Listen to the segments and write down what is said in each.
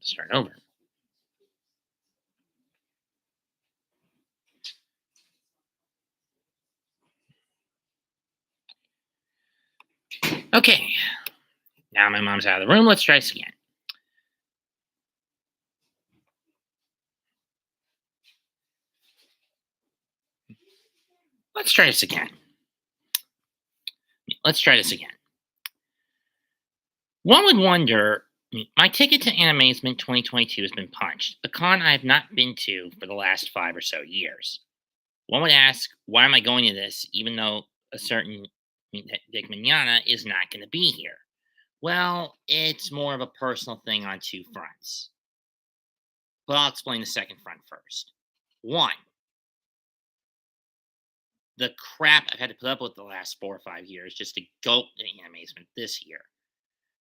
Start over. Okay. Now my mom's out of the room. Let's try this again. Let's try this again. Let's try this again. One would wonder, my ticket to Animazement 2022 has been punched, a con I have not been to for the last 5 or so years. One would ask, why am I going to this, even though a certain Dick Manana is not going to be here? Well, it's more of a personal thing on two fronts. But I'll explain the second front first. One, the crap I've had to put up with the last 4 or 5 years just to go to Animazement this year.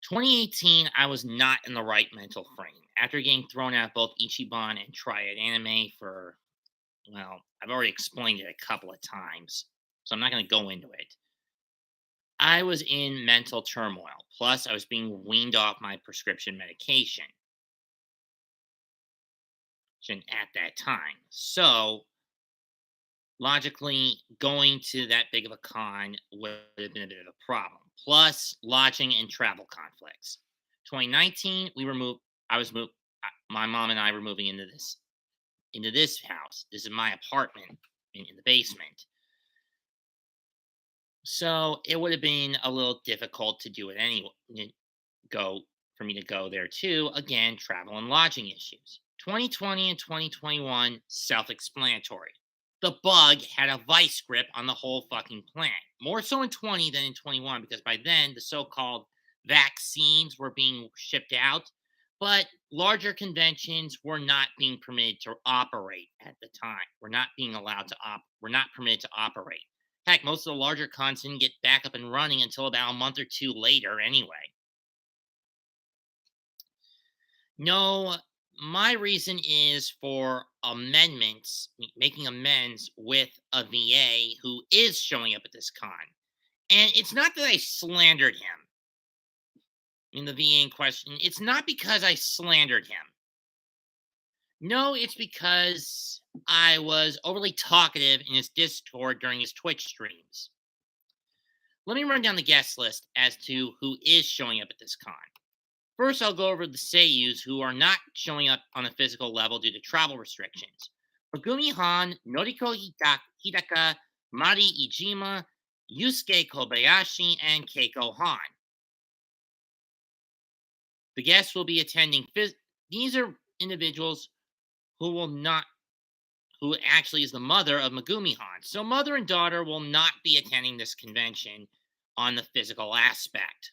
2018, I was not in the right mental frame. After getting thrown out of both Ichiban and Triad Anime for, well, I've already explained it a couple of times, so I'm not going to go into it. I was in mental turmoil. Plus, I was being weaned off my prescription medication at that time. So, logically, going to that big of a con would have been a bit of a problem. Plus, lodging and travel conflicts. 2019, we were moved. I was moved. My mom and I were moving into this house. This is my apartment in the basement. So it would have been a little difficult to do it anyway. Go for me to go there too. Again, travel and lodging issues. 2020 and 2021, self-explanatory. The bug had a vice grip on the whole fucking planet. More so in 20 than in 21, because by then the so-called vaccines were being shipped out, but larger conventions were not being permitted to operate at the time. We're not permitted to operate. Heck, most of the larger cons didn't get back up and running until about a month or two later anyway. No, my reason is for amendments, making amends with a VA who is showing up at this con. And it's not that I slandered him in the VA in question. It's not because I slandered him. No, it's because I was overly talkative in his Discord during his Twitch streams. Let me run down the guest list as to who is showing up at this con. First, I'll go over the seiyus who are not showing up on a physical level due to travel restrictions. Megumi Han, Noriko Hidaka, Mari Ijima, Yusuke Kobayashi, and Keiko Han. The guests will be attending. These are individuals who actually is the mother of Megumi Han. So mother and daughter will not be attending this convention on the physical aspect.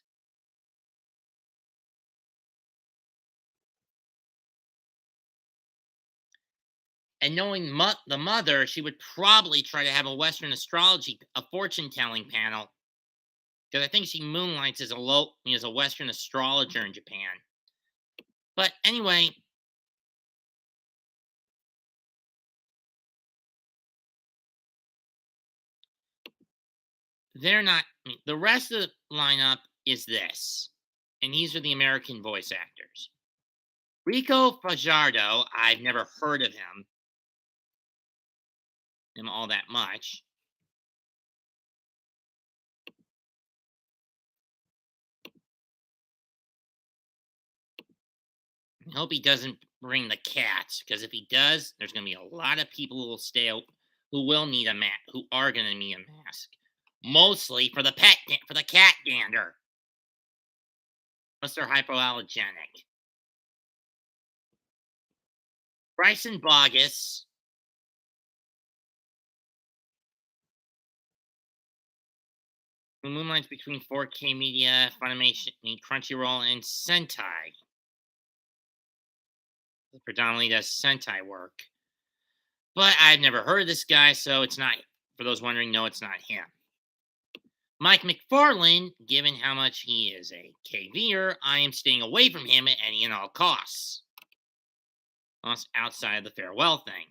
And knowing the mother, she would probably try to have a Western astrology, a fortune-telling panel, because I think she moonlights as a Western astrologer in Japan. But anyway, they're not. The rest of the lineup is this, and these are the American voice actors. Rico Fajardo, I've never heard of him all that much. I hope he doesn't bring the cats, because if he does, there's going to be a lot of people who will stay out, who will need a mask, who are going to need a mask, mostly for the cat gander, unless they're hypoallergenic. Bryson Bogus, who moonlights between 4K Media, Funimation, Crunchyroll, and Sentai. He predominantly does Sentai work. But I've never heard of this guy, so it's not, for those wondering, no, it's not him. Mike McFarlane, given how much he is a KVer, I am staying away from him at any and all costs. Outside of the farewell thing.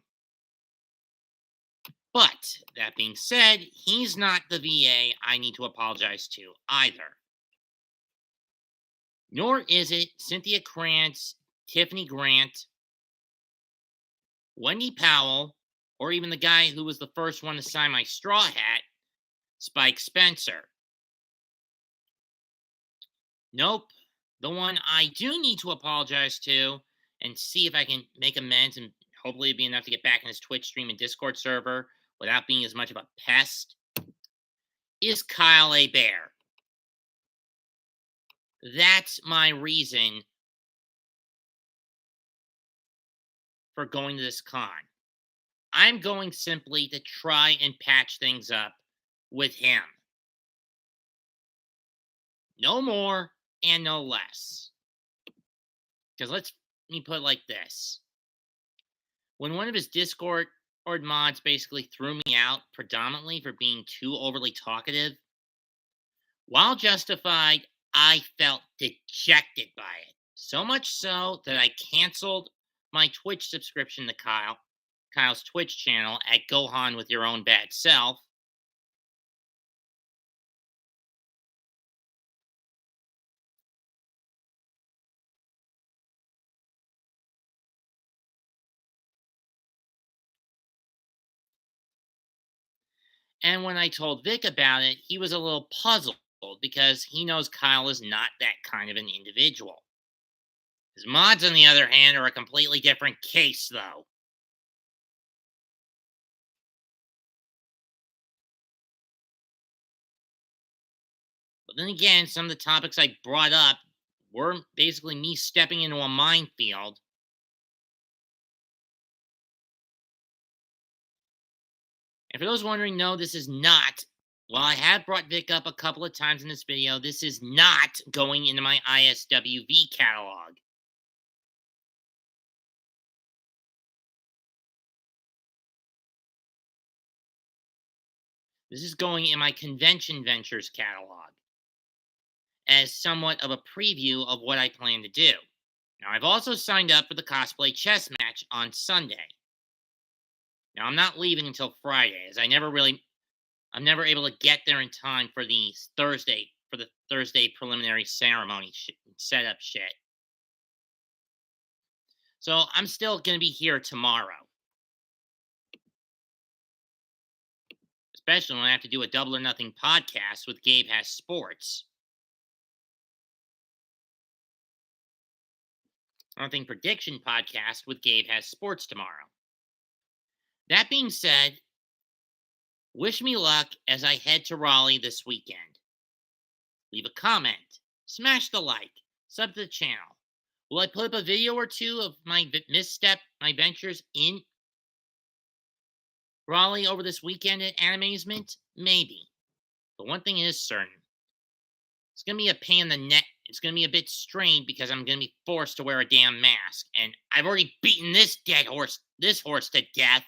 But, that being said, he's not the VA I need to apologize to either. Nor is it Cynthia Krantz, Tiffany Grant, Wendy Powell, or even the guy who was the first one to sign my straw hat, Spike Spencer. Nope. The one I do need to apologize to and see if I can make amends and hopefully it'd be enough to get back in his Twitch stream and Discord server without being as much of a pest is Kyle A. Bear. That's my reason for going to this con. I'm going simply to try and patch things up with him. No more and no less. Because let me put it like this. When one of his Discord or mods basically threw me out predominantly for being too overly talkative, while justified, I felt dejected by it. So much so that I canceled my Twitch subscription to Kyle's Twitch channel at Gohan with Your Own Bad Self. And when I told Vic about it, he was a little puzzled because he knows Kyle is not that kind of an individual. His mods, on the other hand, are a completely different case, though. But then again, some of the topics I brought up were basically me stepping into a minefield. And for those wondering, no, this is not. While I have brought Vic up a couple of times in this video, this is not going into my ISWV catalog. This is going in my Convention Ventures catalog as somewhat of a preview of what I plan to do. Now, I've also signed up for the cosplay chess match on Sunday. Now, I'm not leaving until Friday, as I'm never able to get there in time for the Thursday preliminary ceremony setup shit. So I'm still going to be here tomorrow. Especially when I have to do a Double or Nothing podcast with Gabe Has Sports. Nothing Prediction podcast with Gabe Has Sports tomorrow. That being said, wish me luck as I head to Raleigh this weekend. Leave a comment, smash the like, sub to the channel. Will I put up a video or two of my my ventures in Raleigh over this weekend at Animazement? Maybe. But one thing is certain. It's going to be a pain in the neck. It's going to be a bit strained because I'm going to be forced to wear a damn mask. And I've already beaten this horse to death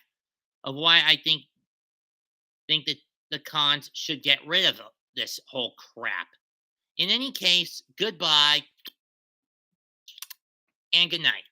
of why I think that the cons should get rid of this whole crap. In any case, goodbye and good night.